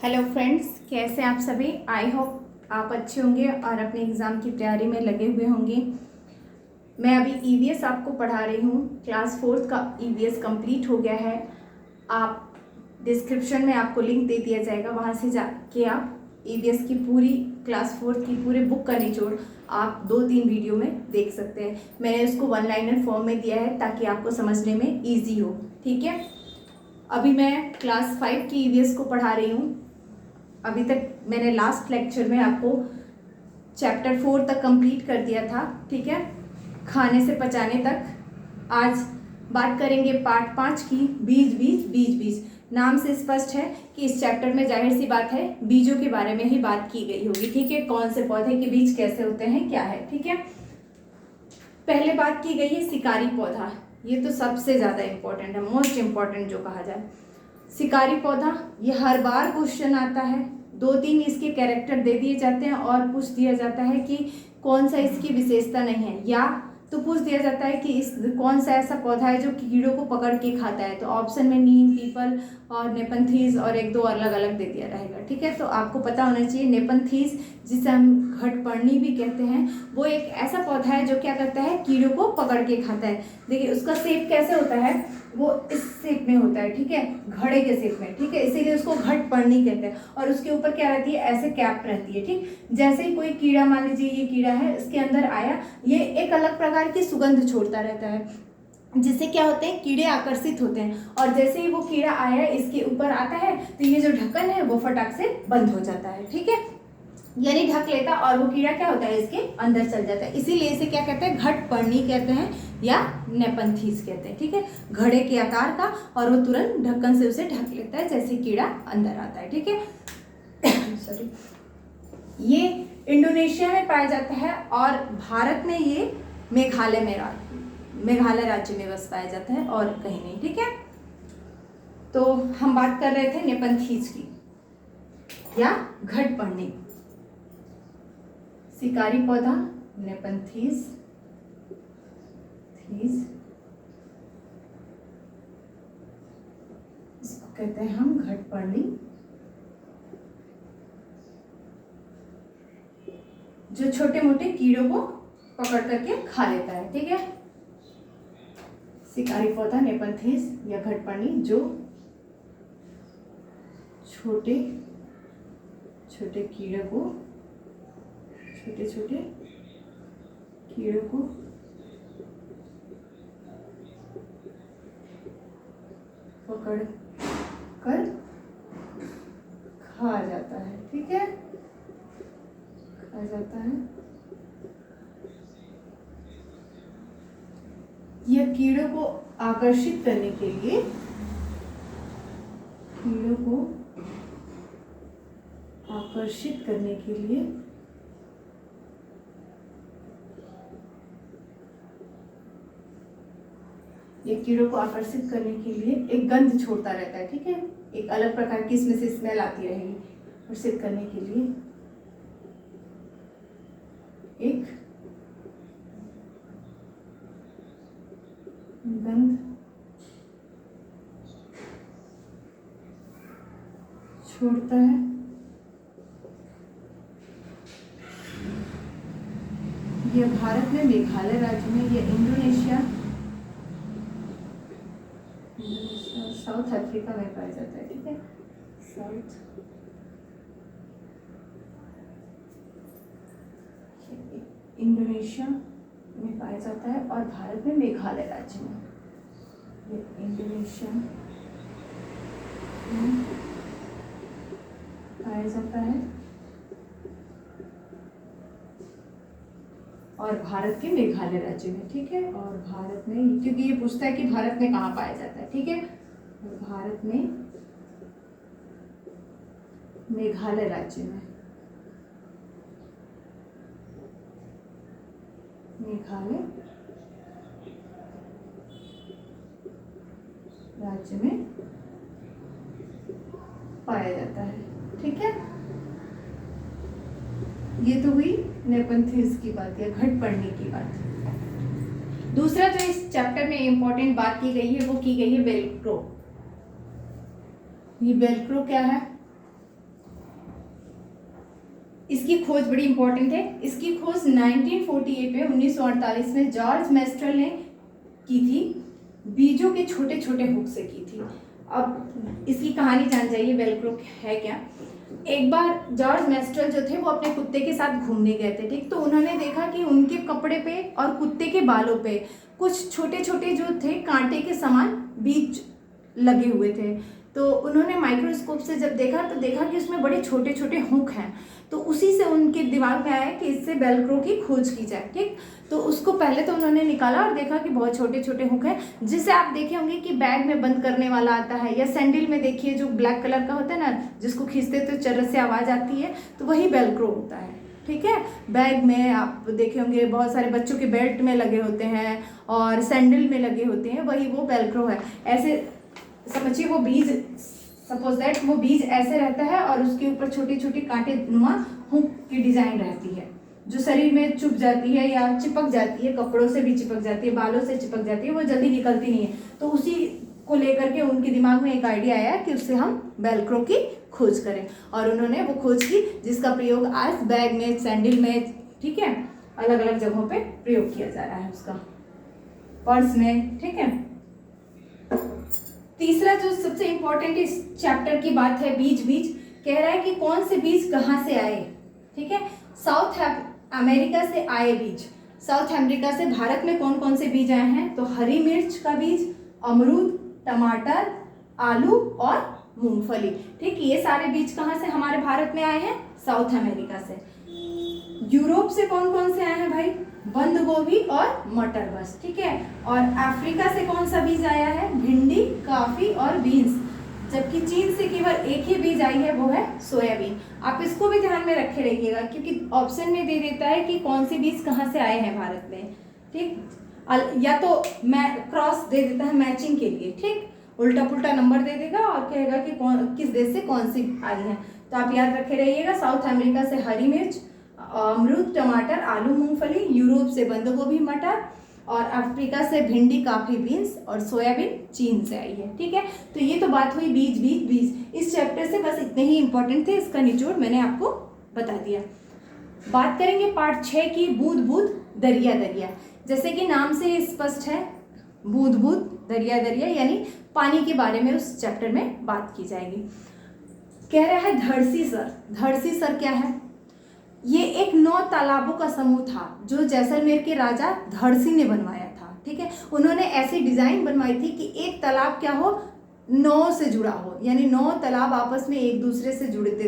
Hello friends, कैसे आप सभी। आई होप आप अच्छे होंगे और अपने एग्ज़ाम की तैयारी में लगे हुए होंगे। मैं अभी ईवीएस आपको पढ़ा रही हूँ। क्लास 4 का ईवीएस कंप्लीट हो गया है। आप डिस्क्रिप्शन में आपको लिंक दे दिया जाएगा, वहाँ से जाके आप ईवीएस की पूरी क्लास 4 की पूरे बुक का निचोड़ आप 2-3 वीडियो में देख सकते हैं। मैंने उसको वन लाइनर फॉर्म में दिया है ताकि आपको समझने में ईजी हो। ठीक है, अभी मैं क्लास 5 की ईवीएस को पढ़ा रही हूँ। अभी तक मैंने लास्ट लेक्चर में आपको चैप्टर 4 तक कंप्लीट कर दिया था। ठीक है, खाने से पचाने तक। आज बात करेंगे पार्ट 5 की, बीज बीज बीज बीज। नाम से स्पष्ट है कि इस चैप्टर में जाहिर सी बात है बीजों के बारे में ही बात की गई होगी। ठीक है, कौन से पौधे के बीज कैसे होते हैं, क्या है। ठीक है, पहले बात की गई है शिकारी पौधा। ये तो सबसे ज़्यादा इम्पोर्टेंट है, मोस्ट इम्पॉर्टेंट जो कहा जाए। शिकारी पौधा, ये हर बार क्वेश्चन आता है। 2-3 इसके कैरेक्टर दे दिए जाते हैं और पूछ दिया जाता है कि कौन सा इसकी विशेषता नहीं है, या तो पूछ दिया जाता है कि इस कौन सा ऐसा पौधा है जो कीड़ों को पकड़ के खाता है। तो ऑप्शन में नीम, पीपल और नेपंथीज और 1-2 अलग अलग दे दिया रहेगा। ठीक है, तो आपको पता होना चाहिए नेपंथीज, जिसे हम घटपर्णी भी कहते हैं, वो एक ऐसा पौधा है जो क्या करता है, कीड़ों को पकड़ के खाता है। देखिए उसका शेप कैसे होता है, वो इस शेप में होता है। ठीक है, घड़े के शेप में। ठीक है, इसीलिए उसको घटपर्णी कहते हैं। और उसके ऊपर क्या रहती है, ऐसे कैप रहती है। ठीक, जैसे ही कोई कीड़ा, मान लीजिए ये कीड़ा है, इसके अंदर आया, ये एक अलग प्रकार की सुगंध छोड़ता रहता है, जिससे क्या होते हैं, कीड़े आकर्षित होते हैं। और जैसे ही वो कीड़ा आया इसके ऊपर आता है तो ये जो ढक्कन है वो फटाक से बंद हो जाता है। ठीक है, यानी ढक लेता और वो कीड़ा क्या होता है, इसके अंदर चल जाता है। इसीलिए इसे क्या कहते हैं, घटपर्णी कहते हैं या नेपंथीज कहते हैं। ठीक है, घड़े के आकार का, और वो तुरंत ढक्कन से उसे ढक लेता है जैसे कीड़ा अंदर आता है। ठीक है सॉरी, ये इंडोनेशिया में पाया जाता है और भारत में ये मेघालय राज्य में बस पाया जाता है और कहीं नहीं। ठीक है, तो हम बात कर रहे थे नेपंथीज की या घटपर्णी। शिकारी पौधा नेपंथीज, इसको कहते हैं हम घटपर्णी, जो छोटे मोटे कीड़ों को पकड़ करके खा लेता है। ठीक है, शिकारी पौधा नेपंथीज या घटपर्णी, जो छोटे छोटे कीड़ों को पकड़ कर खा जाता है। ठीक है, खा जाता है। यह कीड़ों को आकर्षित करने के लिए, एक गंध छोड़ता रहता है। ठीक है, एक अलग प्रकार की इसमें से स्मेल आती रहेगी। आकर्षित करने के लिए एक गंध छोड़ता है। यह भारत में मेघालय राज्य में, यह इंडोनेशिया, साउथ अफ्रीका में पाया जाता है। ठीक है, साउथ इंडोनेशिया में पाया जाता है और भारत में मेघालय राज्य में, ये इंडोनेशिया में पाया जाता है और भारत के मेघालय राज्य में। ठीक है, और भारत में, क्योंकि ये पूछता है कि भारत में कहाँ पाया जाता है। ठीक है, भारत में मेघालय राज्य में, पाया जाता है। ठीक है, ये तो हुई नेपंथीज की बात या घटपर्णी की बात। दूसरा जो इस चैप्टर में इंपॉर्टेंट बात की गई है वो की गई है वेलक्रो। ये वेलक्रो क्या है? इसकी खोज बड़ी इंपॉर्टेंट है। इसकी खोज 1948 में 1948 में जॉर्ज मेस्ट्रल ने की थी, बीजों के छोटे छोटे हुक से की थी। अब इसकी कहानी जान जाइए वेलक्रो है क्या। एक बार जॉर्ज मेस्ट्रल जो थे वो अपने कुत्ते के साथ घूमने गए थे, ठीक। तो उन्होंने देखा कि उनके कपड़े पे और कुत्ते के बालों पे कुछ छोटे छोटे जो थे कांटे के समान बीज लगे हुए थे। तो उन्होंने माइक्रोस्कोप से जब देखा तो देखा कि उसमें बड़े छोटे छोटे हुक हैं। तो उसी से उनके दिमाग में आया कि इससे वेलक्रो की खोज की जाए, ठीक। तो उसको पहले तो उन्होंने निकाला और देखा कि बहुत छोटे छोटे हुक हैं, जिसे आप देखे होंगे कि बैग में बंद करने वाला आता है, या सैंडल में देखिए जो ब्लैक कलर का होता है ना, जिसको खींचते तो चरस से आवाज़ आती है, तो वही वेलक्रो होता है, ठीक है। बैग में आप देखे होंगे बहुत सारे बच्चों के बेल्ट में लगे होते हैं और सैंडल में लगे होते हैं, वही वो वेलक्रो है। ऐसे समझिए वो बीज, सपोज दैट वो बीज ऐसे रहता है और उसके ऊपर छोटी छोटी कांटे नुमा हुक की डिजाइन रहती है, जो शरीर में चुभ जाती है या चिपक जाती है, कपड़ों से भी चिपक जाती है, बालों से चिपक जाती है, वो जल्दी निकलती नहीं है। तो उसी को लेकर के उनके दिमाग में एक आइडिया आया कि उससे हम वेलक्रो की खोज करें, और उन्होंने वो खोज की जिसका प्रयोग आज बैग में, सैंडल में, ठीक है, अलग अलग जगहों पे प्रयोग किया जा रहा है उसका, पर्स में, ठीक है। तीसरा जो सबसे इंपॉर्टेंट इस चैप्टर की बात है, बीज। बीज कह रहा है कि कौन से बीज कहाँ से आए, ठीक है। साउथ अमेरिका से आए बीज। साउथ अमेरिका से भारत में कौन कौन से बीज आए हैं, तो हरी मिर्च का बीज, अमरूद, टमाटर, आलू और मूंगफली, ठीक। ये सारे बीज कहाँ से हमारे भारत में आए हैं, साउथ अमेरिका से। यूरोप से कौन कौन से आए हैं भाई, बंद गोभी और मटर, बस, ठीक है। और अफ्रीका से कौन सा बीज आया है, भिंडी, काफी और बीन्स। जबकि चीन से केवल एक ही बीज आई है, वो है सोयाबीन। आप इसको भी ध्यान में रखे रहिएगा, क्योंकि ऑप्शन में दे देता है कि कौन से बीज कहाँ से आए हैं भारत में, ठीक। या तो मैं क्रॉस दे देता है मैचिंग के लिए, ठीक, उल्टा पुल्टा नंबर दे देगा और कहेगा कि कौन किस देश से कौन सी आई है। तो आप याद रखे रहिएगा, साउथ अमेरिका से हरी मिर्च, अमरूद, टमाटर, आलू, मूंगफली। यूरोप से बंद गोभी, मटर, और अफ्रीका से भिंडी, काफी, बीन्स, और सोयाबीन चीन से आई है, ठीक है। तो ये तो बात हुई बीज बीज बीज। इस चैप्टर से बस इतने ही इंपॉर्टेंट थे, इसका निचोड़ मैंने आपको बता दिया। बात करेंगे पार्ट 6 की, बूंद बूंद दरिया दरिया। जैसे कि नाम से स्पष्ट है, बूंद बूंद दरिया दरिया, यानी पानी के बारे में उस चैप्टर में बात की जाएगी। कह रहा है धरसी सर। धरसी सर क्या है, ये एक 9 तालाबों का समूह था जो जैसलमेर के राजा धरसी ने बनवाया था, ठीक है। उन्होंने ऐसी डिजाइन बनवाई थी कि एक तालाब क्या हो, 9 से जुड़ा हो, यानी 9 तालाब आपस में एक दूसरे से जुड़ते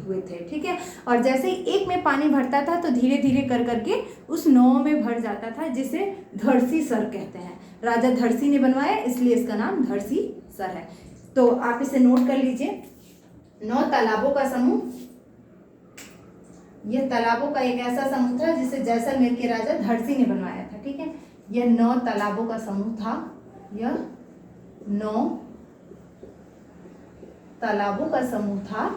हुए थे, ठीक है। और जैसे ही एक में पानी भरता था तो धीरे धीरे कर करके उस 9 में भर जाता था, जिसे धरसी सर कहते हैं। राजा धरसी ने बनवाया, इसलिए इसका नाम धरसी सर है। तो आप इसे नोट कर लीजिए, 9 तालाबों का समूह। यह तालाबों का एक ऐसा समूह था जिसे जैसलमेर के राजा धरसी ने बनवाया था, ठीक है। यह 9 तालाबों का समूह था, यह 9 तालाबों का समूह था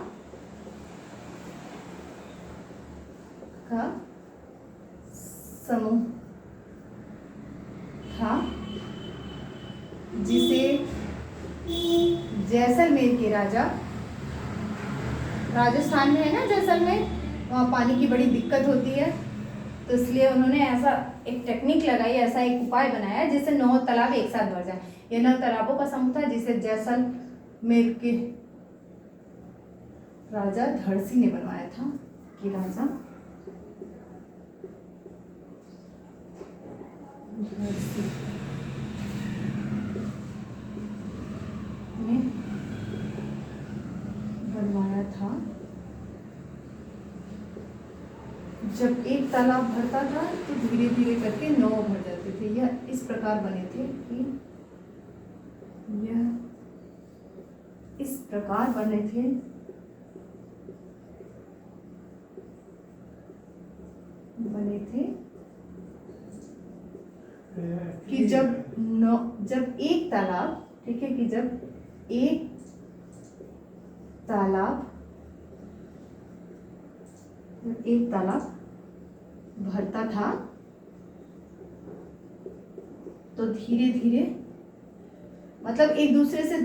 जिसे जैसलमेर के राजा, राजस्थान में है ना जैसलमेर, वहाँ पानी की बड़ी दिक्कत होती है, तो इसलिए उन्होंने ऐसा एक टेक्निक लगाई, ऐसा एक उपाय बनाया जिससे 9 तालाब एक साथ भर जाए। ये 9 तालाबों का समूह था जिसे जैसलमेर के राजा धरसी ने बनवाया था, कि राजा धरसी ने बनवाया था। जब एक तालाब भरता था तो धीरे धीरे करके 9 भर जाते थे। यह इस प्रकार बने थे कि यह इस प्रकार बने थे कि जब एक तालाब, ठीक है, कि जब एक तालाब भरता था तो धीरे धीरे, मतलब एक दूसरे से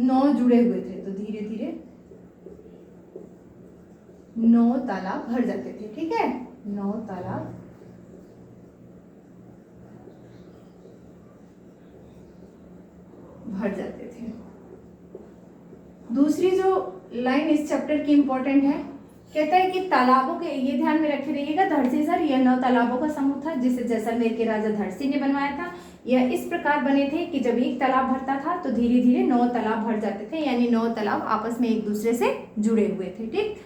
9 जुड़े हुए थे, तो धीरे धीरे 9 तालाब भर जाते थे। ठीक है, 9 तालाब भर जाते थे। दूसरी जो लाइन इस चैप्टर की इंपॉर्टेंट है, कहता है कि तालाबों के, ये ध्यान में रखे रहिएगा, धरसी सर यह 9 तालाबों का समूह था जिसे जैसलमेर के राजा धरसी ने बनवाया था। यह इस प्रकार बने थे कि जब एक तालाब भरता था तो धीरे धीरे 9 तालाब भर जाते थे, यानी 9 तालाब आपस में एक दूसरे से जुड़े हुए थे। ठीक,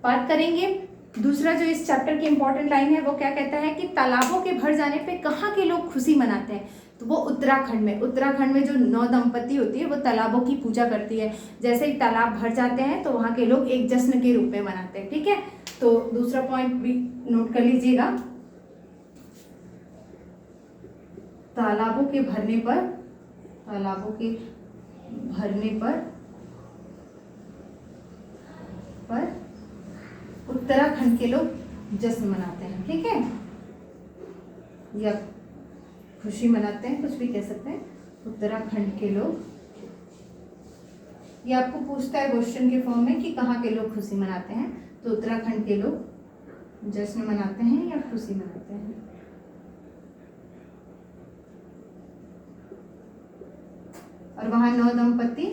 बात करेंगे दूसरा जो इस चैप्टर की इंपॉर्टेंट लाइन है वो क्या कहता है कि तालाबों के भर जाने पे कहाँ के लोग खुशी मनाते हैं, तो वो उत्तराखंड में जो 9 दंपत्ति होती है वो तालाबों की पूजा करती है। जैसे ही तालाब भर जाते हैं तो वहाँ के लोग एक जश्न के रूप में मनाते हैं। ठीक है, तो दूसरा पॉइंट भी नोट कर लीजिएगा, तालाबों के भरने पर उत्तराखंड के लोग जश्न मनाते हैं। ठीक है, या खुशी मनाते हैं, कुछ भी कह सकते हैं, उत्तराखंड के लोग। ये आपको पूछता है क्वेश्चन के फॉर्म में कि कहाँ के लोग खुशी मनाते हैं, तो उत्तराखंड के लोग जश्न मनाते हैं या खुशी मनाते हैं। और वहाँ 9 दंपत्ति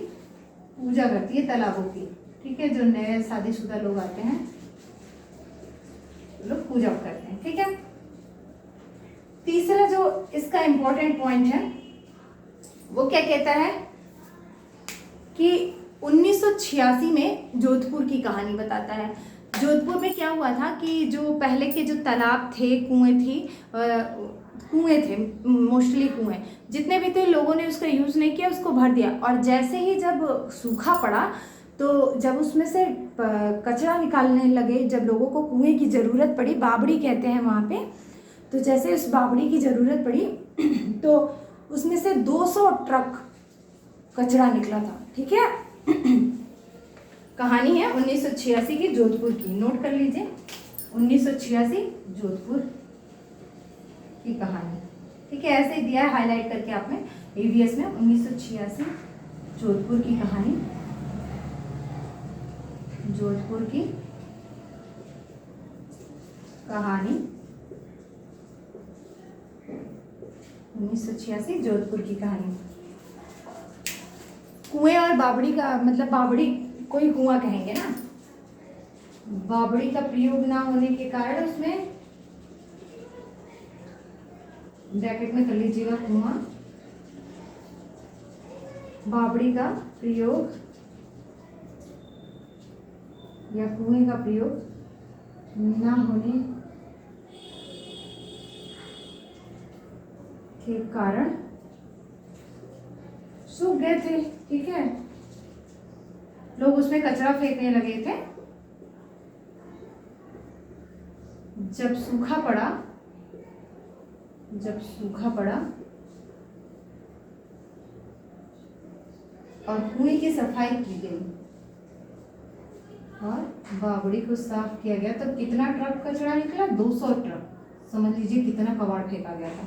पूजा करती है तालाबों की। ठीक है, जो नए शादीशुदा लोग आते हैं लोग पूजा करते हैं। ठीक है, तीसरा जो इसका इंपॉर्टेंट पॉइंट है वो क्या कहता है कि 1986 में जोधपुर की कहानी बताता है। जोधपुर में क्या हुआ था कि जो पहले के जो तालाब थे, कुएं थे, मोस्टली कुएं जितने भी थे, लोगों ने उसका यूज़ नहीं किया, उसको भर दिया। और जैसे ही जब सूखा पड़ा तो जब उसमें से कचरा निकालने लगे, जब लोगों को कुएं की ज़रूरत पड़ी, बावड़ी कहते हैं वहाँ पे, तो जैसे उस बावड़ी की ज़रूरत पड़ी तो उसमें से 200 ट्रक कचरा निकला था। ठीक है, कहानी है 1986 की जोधपुर की, नोट कर लीजिए, 1986 जोधपुर की कहानी। ठीक है, ऐसे दिया है हाईलाइट करके आपने ईवीएस में, 1986 जोधपुर की कहानी, जोधपुर की कहानी, 1986 जोधपुर की कहानी। कुएं और बावड़ी का मतलब, बावड़ी कोई कुआं कहेंगे ना, बावड़ी का प्रयोग ना होने के कारण उसमें ब्रैकेट में कर लीजिएगा कुआं, बावड़ी का प्रयोग या कुएं का प्रयोग ना होने के कारण सूख गए थे। ठीक है, लोग उसमें कचरा फेंकने लगे थे। जब सूखा पड़ा और कुएं की सफाई की गई और बावड़ी को साफ किया गया, तब कितना ट्रक कचरा निकला, 200 ट्रक, समझ लीजिए कितना कबाड़ फेंका गया था।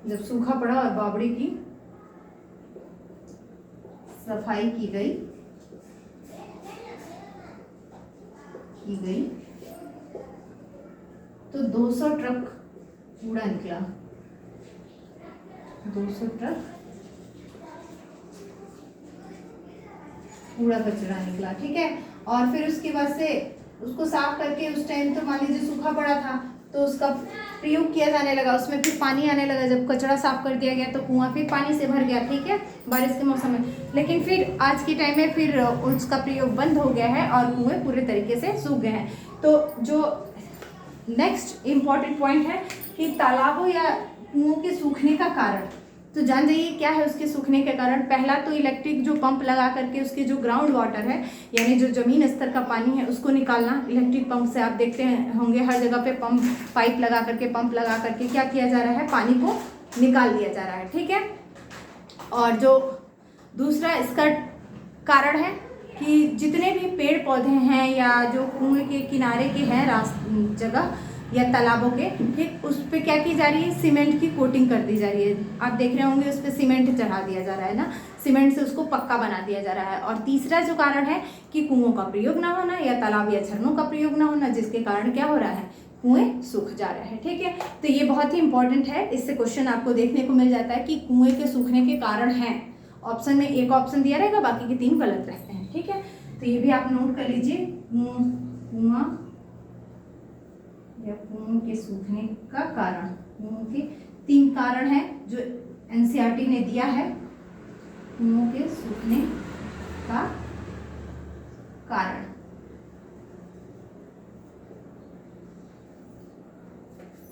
जब सूखा पड़ा और बावड़ी की सफाई की गई तो 200 ट्रक कूड़ा निकला, 200 ट्रक कूड़ा कचरा निकला। ठीक है, और फिर उसके बाद से उसको साफ करके, उस टाइम तो मान लीजिए सूखा पड़ा था तो उसका प्रयोग किया जाने लगा, उसमें फिर पानी आने लगा। जब कचरा साफ कर दिया गया तो कुआं फिर पानी से भर गया। ठीक है, बारिश के मौसम में। लेकिन फिर आज के टाइम में फिर उसका प्रयोग बंद हो गया है और कुएं पूरे तरीके से सूख गए हैं। तो जो नेक्स्ट इम्पॉर्टेंट पॉइंट है कि तालाबों या कुओं के सूखने का कारण, तो जान जाइए क्या है उसके सूखने के कारण। पहला तो इलेक्ट्रिक जो पंप लगा करके उसके जो ग्राउंड वाटर है, यानी जो जमीन स्तर का पानी है, उसको निकालना। इलेक्ट्रिक पंप से आप देखते होंगे हर जगह पे पाइप लगा करके क्या किया जा रहा है, पानी को निकाल दिया जा रहा है। ठीक है, और जो दूसरा इसका कारण है कि जितने भी पेड़ पौधे हैं या जो कुएं के किनारे के हैं जगह, या तालाबों के, ठीक, उस पर क्या की जा रही है, सीमेंट की कोटिंग कर दी जा रही है। आप देख रहे होंगे उस पर सीमेंट चढ़ा दिया जा रहा है ना, सीमेंट से उसको पक्का बना दिया जा रहा है। और तीसरा जो कारण है कि कुओं का प्रयोग ना होना या तालाब या झरनों का प्रयोग ना होना, जिसके कारण क्या हो रहा है, कुएं सूख जा रहे हैं। ठीक है, तो ये बहुत ही इंपॉर्टेंट है, इससे क्वेश्चन आपको देखने को मिल जाता है कि कुएं के सूखने के कारण हैं। ऑप्शन में एक ऑप्शन दिया रहेगा, बाकी के 3 गलत रहते हैं। ठीक है, तो ये भी आप नोट कर लीजिए, कुआं या कुओं के सूखने का कारण, कुओं के 3 कारण हैं जो एनसीईआरटी ने दिया है कुओं के सूखने का कारण।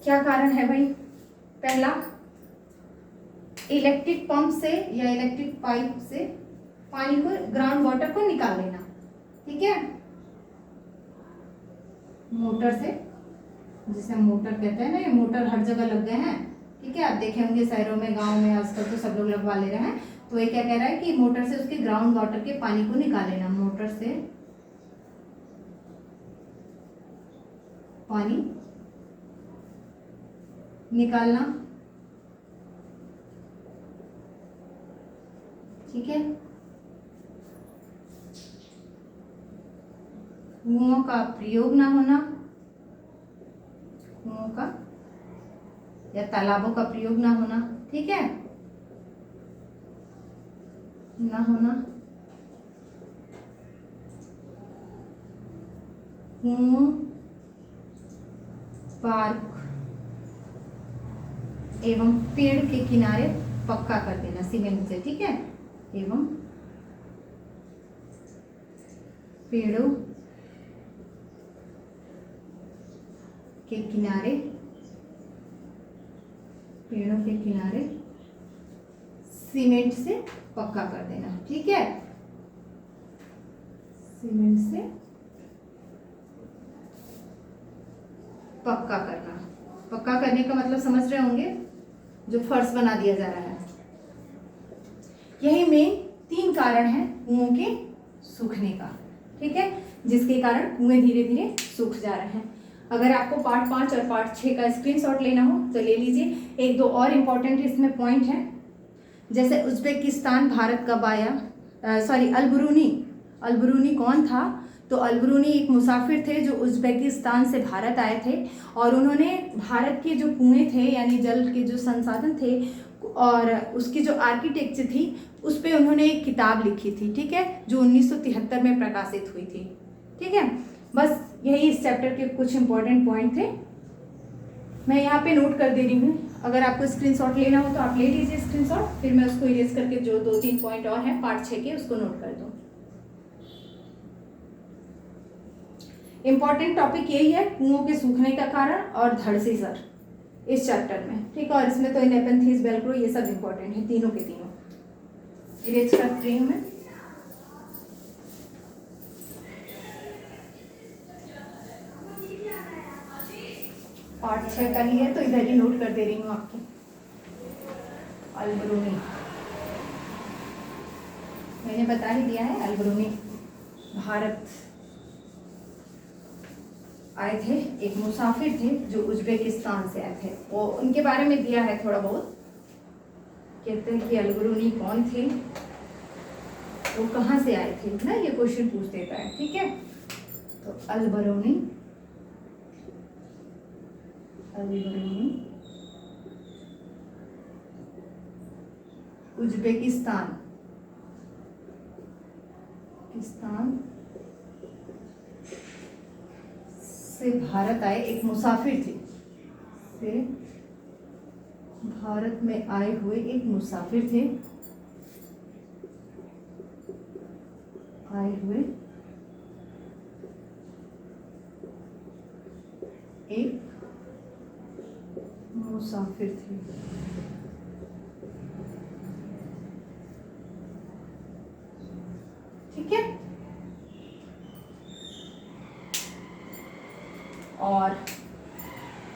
क्या कारण है भाई? पहला, इलेक्ट्रिक पंप से या इलेक्ट्रिक पाइप से पानी को, ग्राउंड वाटर को निकाल लेना। ठीक है, मोटर से, जिसे मोटर कहते हैं ना, ये मोटर हर जगह लग गए हैं। ठीक है, आप देखे होंगे शहरों में, गांव में आजकल तो सब लोग लगवा ले रहे हैं। तो ये क्या कह रहा है कि मोटर से उसके ग्राउंड वाटर के पानी को निकाल लेना, मोटर से पानी निकालना। ठीक है, कुओं का प्रयोग ना होना, कुओं का या तालाबों का प्रयोग ना होना। ठीक है, ना होना, कुओं, पार्क एवं पेड़ के किनारे पक्का कर देना सीमेंट से। ठीक है, एवं पेड़ों के किनारे, पेड़ों के किनारे सीमेंट से पक्का कर देना। ठीक है, सीमेंट से पक्का करना। पक्का करने का मतलब समझ रहे होंगे, जो फर्श बना दिया जा रहा है। यही मेन 3 कारण है कुओं के सूखने का। ठीक है, जिसके कारण कुएं धीरे धीरे सूख जा रहे हैं। अगर आपको पार्ट 5 और पार्ट 6 का स्क्रीनशॉट लेना हो तो ले लीजिए। 1-2 और इम्पोर्टेंट इसमें पॉइंट है, जैसे उज्बेकिस्तान भारत कब आया, अलबरूनी कौन था? तो अलबरूनी एक मुसाफिर थे जो उज्बेकिस्तान से भारत आए थे, और उन्होंने भारत के जो कुएं थे, यानी जल के जो संसाधन थे और उसकी जो आर्किटेक्चर थी, उस पर उन्होंने एक किताब लिखी थी। ठीक है, जो 1973 में प्रकाशित हुई थी। ठीक है, बस यही इस चैप्टर के कुछ इंपॉर्टेंट पॉइंट थे, मैं यहाँ पे नोट कर दे रही हूँ। अगर आपको स्क्रीनशॉट लेना हो तो आप ले लीजिए स्क्रीनशॉट, फिर मैं उसको इरेज करके जो 2-3 पॉइंट और हैं पार्ट 6 के, उसको नोट कर दूँ। इंपॉर्टेंट टॉपिक यही है, कुओं के सूखने का कारण और धड़सी सर इस चैप्टर में। ठीक है, और इसमें तो नेपेंथीज, वेलक्रो, ये सब इंपॉर्टेंट है, तीनों के तीनों। इरेज कर रही हूँ मैं। पार्ट 6 का ही है तो इधर ही नोट कर दे रही हूँ आपको। अलबरूनी मैंने बता ही दिया है, अलबरूनी भारत आए थे, एक मुसाफिर थे जो उज्बेकिस्तान से आए थे। वो उनके बारे में दिया है थोड़ा बहुत, कहते हैं कि अलबरूनी कौन थे, वो कहाँ से आए थे ना, ये क्वेश्चन पूछ देता है। ठीक है, तो अलबरूनी उज्बेकिस्तान से भारत आए, एक मुसाफिर थे, से भारत में आए हुए एक मुसाफिर थे, आए हुए एक मुसाफिर थे। ठीक है, और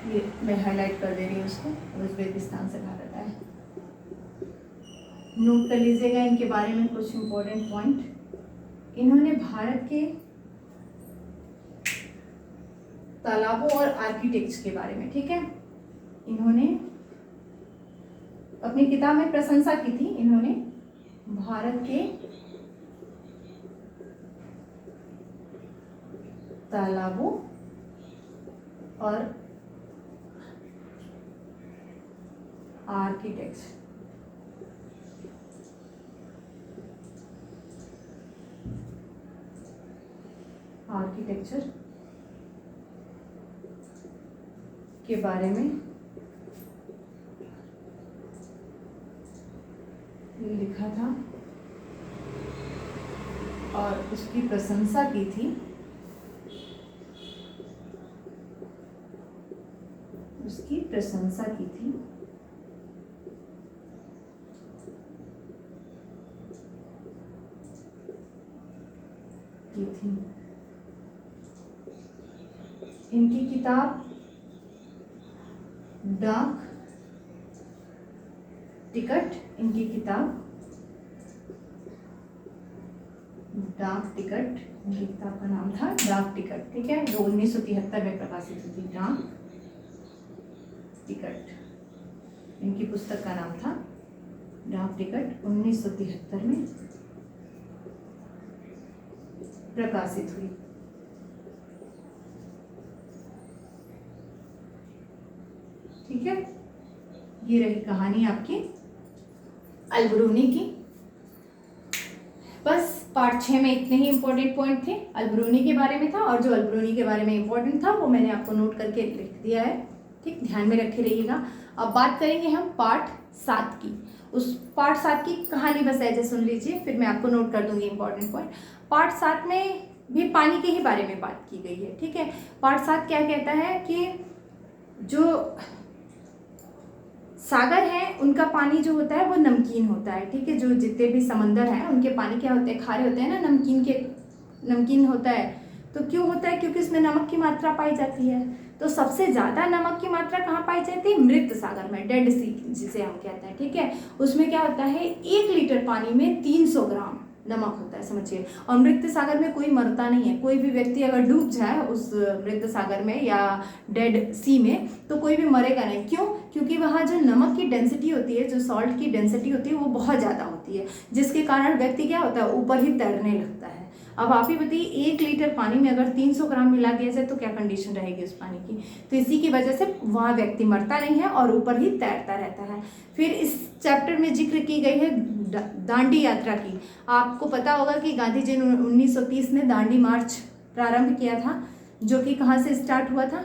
ये मैं हाईलाइट कर दे रही हूँ उसको, उज्बेकिस्तान से भारत आए। नोट कर लीजिएगा इनके बारे में कुछ इंपॉर्टेंट पॉइंट। इन्होंने भारत के तालाबों और आर्किटेक्ट्स के बारे में, ठीक है। इन्होंने अपनी किताब में प्रशंसा की थी, इन्होंने भारत के तालाबों और आर्किटेक्ट्स आर्किटेक्चर के बारे में लिखा था और उसकी प्रशंसा की थी। उसकी प्रशंसा की थी। इनकी किताब डाक टिकट, इनकी किताब डाक टिकट, इनकी किताब का नाम था डाक टिकट, ठीक है, जो 1973 में प्रकाशित हुई थी, डाक टिकट। इनकी पुस्तक का नाम था डाक टिकट, 1973 में प्रकाशित हुई। ठीक है, ये रही कहानी आपकी अलबरूनी की। बस पार्ट 6 में इतने ही इंपॉर्टेंट पॉइंट थे, अलबरूनी के बारे में था, और जो अलबरूनी के बारे में इंपॉर्टेंट था वो मैंने आपको नोट करके लिख दिया है, ठीक, ध्यान में रखे रहिएगा। अब बात करेंगे हम पार्ट 7 की। उस पार्ट 7 की कहानी बस ऐसे सुन लीजिए, फिर मैं आपको नोट कर दूंगी इंपॉर्टेंट पॉइंट। पार्ट 7 में भी पानी के ही बारे में बात की गई है, ठीक है। पार्ट 7 क्या कहता है कि जो सागर है उनका पानी जो होता है वो नमकीन होता है, ठीक है। जो जितने भी समंदर हैं उनके पानी क्या होते हैं, खारे होते हैं ना, नमकीन होता है। तो क्यों होता है, क्योंकि उसमें नमक की मात्रा पाई जाती है। तो सबसे ज़्यादा नमक की मात्रा कहाँ पाई जाती है, मृत सागर में, डेड सी जिसे हम कहते हैं, ठीक है। उसमें क्या होता है, 1 लीटर पानी में 300 ग्राम नमक होता है, समझिए। और मृत सागर में कोई मरता नहीं है, कोई भी व्यक्ति अगर डूब जाए उस मृत सागर में या डेड सी में तो कोई भी मरेगा नहीं। क्यों, क्योंकि वहाँ जो नमक की डेंसिटी होती है, जो सॉल्ट की डेंसिटी होती है वो बहुत ज़्यादा होती है, जिसके कारण व्यक्ति क्या होता है, ऊपर ही तैरने लगता है। अब आप ही बताइए, 1 लीटर पानी में अगर 300 ग्राम मिला दिया जाए तो क्या कंडीशन रहेगी उस पानी की। तो इसी की वजह से वहाँ व्यक्ति मरता नहीं है और ऊपर ही तैरता रहता है। फिर इस चैप्टर में जिक्र की गई है दांडी यात्रा की। आपको पता होगा कि गांधी जी ने 1930 में दांडी मार्च प्रारंभ किया था, जो कि कहाँ से स्टार्ट हुआ था,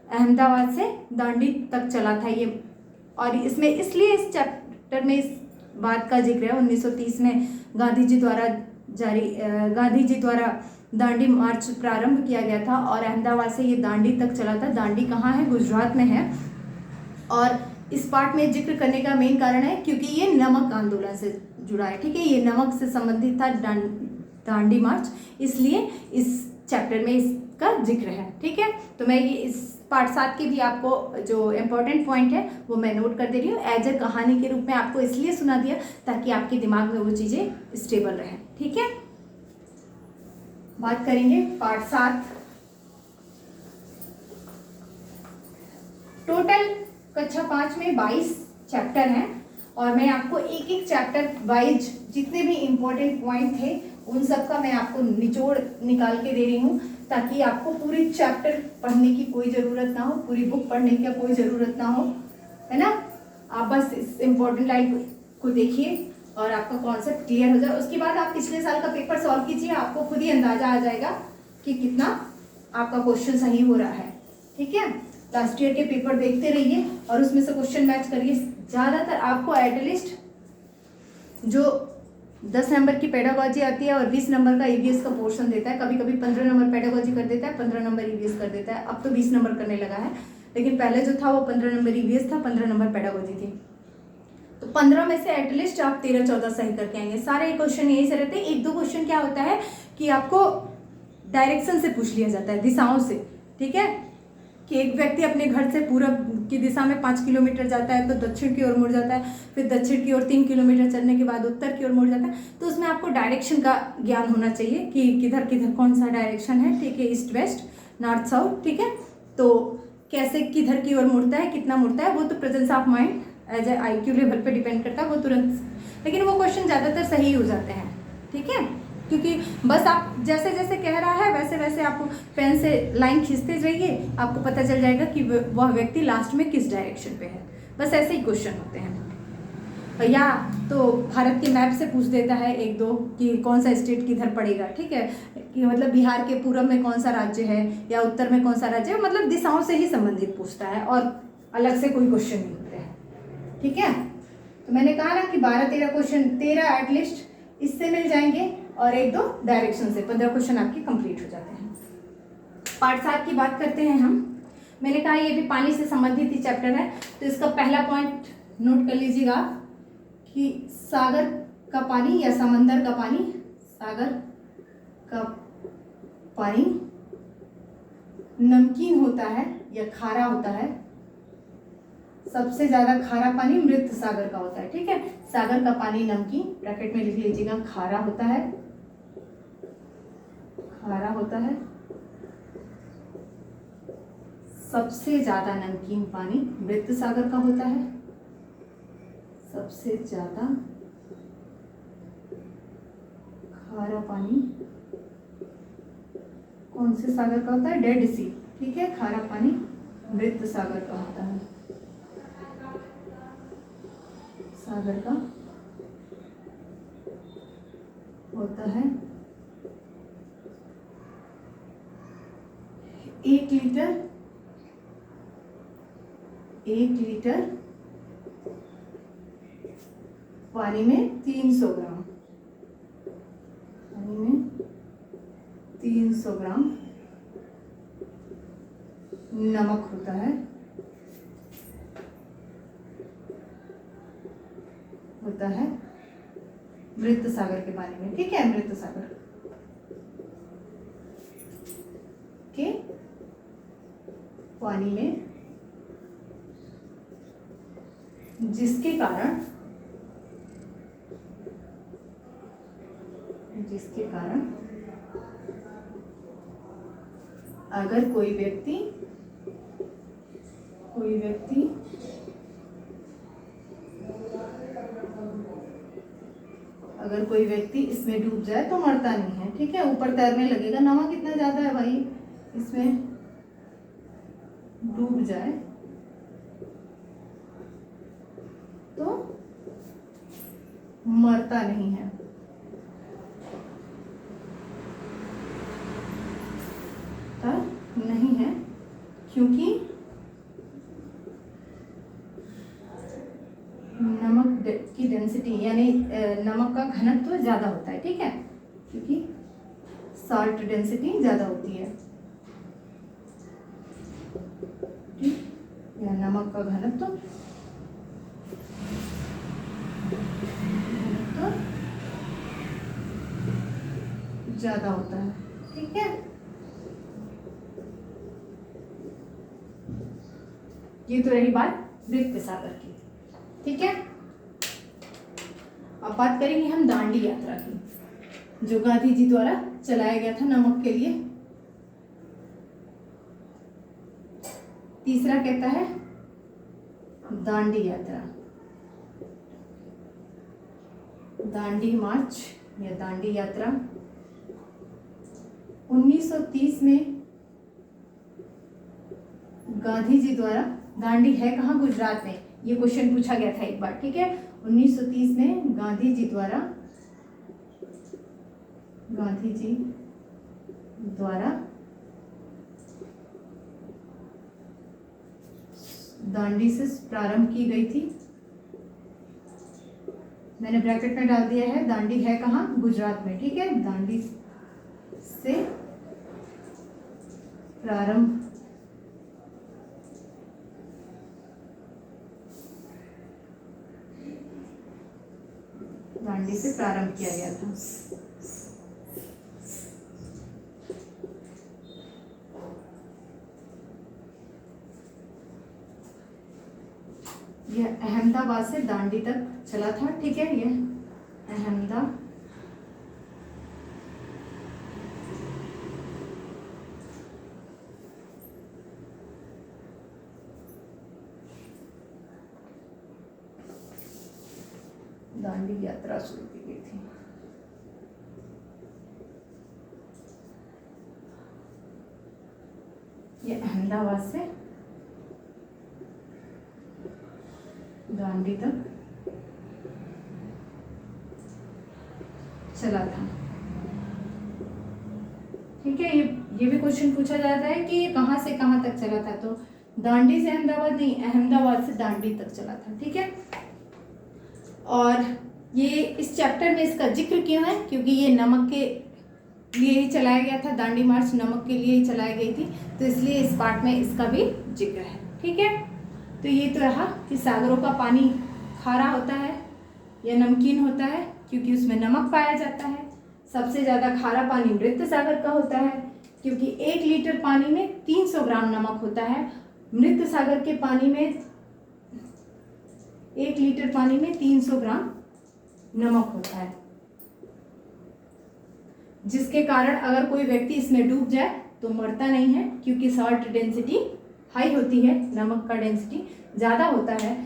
अहमदाबाद से दांडी तक चला था ये। और इसमें इसलिए इस चैप्टर में इस बात का जिक्र है, 1930 में गांधी जी द्वारा दांडी मार्च प्रारंभ किया गया था और अहमदाबाद से ये दांडी तक चला था। दांडी कहाँ है, गुजरात में है। और इस पार्ट में जिक्र करने का मेन कारण है क्योंकि ये नमक आंदोलन से जुड़ा है, ठीक है, ये नमक से संबंधित था दांडी मार्च, इसलिए इस चैप्टर में इसका जिक्र है, ठीक है। तो मैं ये इस पार्ट 7 के भी आपको जो इम्पोर्टेंट पॉइंट है वो मैं नोट कर दे रही हूँ, एज ए कहानी के रूप में आपको इसलिए सुना दिया ताकि आपके दिमाग में वो चीज़ें स्टेबल रहें, ठीक है। बात करेंगे पार्ट 7। टोटल कक्षा 5 में 22 चैप्टर हैं और मैं आपको एक एक चैप्टर वाइज जितने भी इम्पोर्टेंट पॉइंट थे उन सब का मैं आपको निचोड़ निकाल के दे रही हूँ, ताकि आपको पूरी चैप्टर पढ़ने की कोई ज़रूरत ना हो, पूरी बुक पढ़ने की कोई ज़रूरत ना हो, है ना। आप बस इस इम्पोर्टेंट लाइन को देखिए और आपका कॉन्सेप्ट क्लियर हो जाए। उसके बाद आप पिछले साल का पेपर सॉल्व कीजिए, आपको खुद ही अंदाजा आ जाएगा कि कितना आपका क्वेश्चन सही हो रहा है, ठीक है। लास्ट ईयर के पेपर देखते रहिए और उसमें से क्वेश्चन मैच करिए। ज़्यादातर आपको एटलीस्ट जो 10 नंबर की पेडागॉजी आती है और 20 नंबर का ईवीएस का पोर्शन देता है, कभी कभी 15 नंबर पेडागॉजी कर देता है, 15 नंबर ईवीएस कर देता है। अब तो 20 नंबर करने लगा है, लेकिन पहले जो था वो 15 नंबर ईवीएस था, 15 नंबर पेडागॉजी थी। तो 15 में से एटलीस्ट आप 13-14 सही करके आएंगे। सारे क्वेश्चन यही से रहते हैं। 1-2 क्वेश्चन क्या होता है कि आपको डायरेक्शन से पूछ लिया जाता है, दिशाओं से, ठीक है, कि एक व्यक्ति अपने घर से पूरब की दिशा में 5 किलोमीटर जाता है तो दक्षिण की ओर मुड़ जाता है, फिर दक्षिण की ओर 3 किलोमीटर चलने के बाद उत्तर की ओर मुड़ जाता है। तो उसमें आपको डायरेक्शन का ज्ञान होना चाहिए कि किधर किधर कौन सा डायरेक्शन है, ठीक है, ईस्ट वेस्ट नॉर्थ साउथ, ठीक है। तो कैसे किधर की ओर मुड़ता है, कितना मुड़ता है, वो तो presence of mind as a IQ level पे डिपेंड करता है, वो तुरंत, लेकिन वो क्वेश्चन ज़्यादातर सही हो जाते हैं, ठीक है। क्योंकि बस आप जैसे जैसे कह रहा है वैसे वैसे आप पेन से लाइन खींचते जाइए, आपको पता चल जाएगा कि वह व्यक्ति लास्ट में किस डायरेक्शन पे है। बस ऐसे ही क्वेश्चन होते हैं। या तो भारत के मैप से पूछ देता है एक दो कि कौन सा स्टेट किधर पड़ेगा, ठीक है, कि मतलब बिहार के पूर्व में कौन सा राज्य है या उत्तर में कौन सा राज्य है, मतलब दिशाओं से ही संबंधित पूछता है और अलग से कोई क्वेश्चन नहीं होते हैं, ठीक है। तो मैंने कहा ना कि 12-13 क्वेश्चन, 13 एटलीस्ट इससे मिल जाएंगे और एक दो डायरेक्शन से, 15 क्वेश्चन आपके कंप्लीट हो जाते हैं। पार्ट 7 की बात करते हैं हम। मैंने कहा ये भी पानी से संबंधित ही चैप्टर है, तो इसका पहला पॉइंट नोट कर लीजिएगा कि सागर का पानी या समंदर का पानी, सागर का पानी नमकीन होता है या खारा होता है। सबसे ज्यादा खारा पानी मृत सागर का होता है, ठीक है। सागर का पानी नमकीन, ब्रैकेट में लिख लीजिएगा, खारा होता है, खारा होता है। सबसे ज्यादा नमकीन पानी मृत सागर का होता है। सबसे ज्यादा खारा पानी कौन से सागर का होता है? डेड सी, ठीक है। खारा पानी मृत सागर का होता है, सागर का होता है। 1 लीटर पानी में 300 ग्राम, पानी में 300 ग्राम नमक होता है, होता है मृत सागर के पानी में, ठीक है। मृत सागर के पानी में, जिसके कारण अगर कोई व्यक्ति इसमें डूब जाए तो मरता नहीं है, ठीक है। ऊपर तैरने लगेगा, नमक इतना ज्यादा है भाई, इसमें डूब जाए तो मरता नहीं है। नहीं है क्योंकि नमक की डेंसिटी यानी नमक का घनत्व ज्यादा होता है, ठीक है, क्योंकि साल्ट डेंसिटी ज्यादा होती है, ठीक, या नमक का घनत्व ज्यादा होता है, ठीक है। ये तो रही बात मृत सागर की, ठीक है। अब बात करेंगे हम दांडी यात्रा की, जो गांधी जी द्वारा चलाया गया था नमक के लिए। तीसरा कहता है दांडी यात्रा, दांडी मार्च या दांडी यात्रा 1930 में गांधी जी द्वारा, दांडी है कहाँ? गुजरात में। ये क्वेश्चन पूछा गया था एक बार, ठीक है। 1930 में गांधी जी द्वारा दांडी से प्रारंभ की गई थी। मैंने ब्रैकेट में डाल दिया है, दांडी है कहाँ? गुजरात में, ठीक है। दांडी से प्रारंभ किया गया था। यह अहमदाबाद से दांडी तक चला था, ठीक है। यह दांडी यात्रा शुरू की गई थी। ये अहमदाबाद से दांडी तक चला था। ठीक है, ये भी क्वेश्चन पूछा जाता है कि कहाँ से कहाँ तक चला था, तो दांडी से अहमदाबाद नहीं, अहमदाबाद से दांडी तक चला था। ठीक है, और ये इस चैप्टर में इसका जिक्र क्यों है, क्योंकि ये नमक के लिए ही चलाया गया था, दांडी मार्च नमक के लिए ही चलाई गई थी, तो इसलिए इस पार्ट में इसका भी जिक्र है। ठीक है, तो ये तो रहा कि सागरों का पानी खारा होता है या नमकीन होता है, क्योंकि उसमें नमक पाया जाता है। सबसे ज़्यादा खारा पानी मृत सागर का होता है, क्योंकि 1 लीटर पानी में 300 ग्राम नमक होता है। मृत सागर के पानी में 1 लीटर पानी में 300 ग्राम नमक होता है, जिसके कारण अगर कोई व्यक्ति इसमें डूब जाए तो मरता नहीं है, क्योंकि सॉल्ट डेंसिटी हाई होती है, नमक का डेंसिटी ज़्यादा होता है।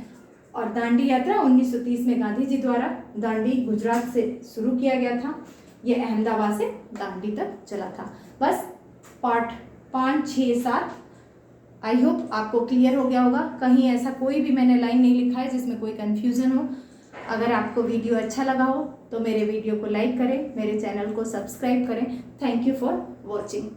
और दांडी यात्रा 1930 में गांधी जी द्वारा दांडी गुजरात से शुरू किया गया था। ये अहमदाबाद से दांडी तक चला था। बस पार्ट 5, 6, 7 आई होप आपको क्लियर हो गया होगा। कहीं ऐसा कोई भी मैंने लाइन नहीं लिखा है जिसमें कोई कन्फ्यूज़न हो। अगर आपको वीडियो अच्छा लगा हो तो मेरे वीडियो को लाइक करें, मेरे चैनल को सब्सक्राइब करें। Thank you for watching.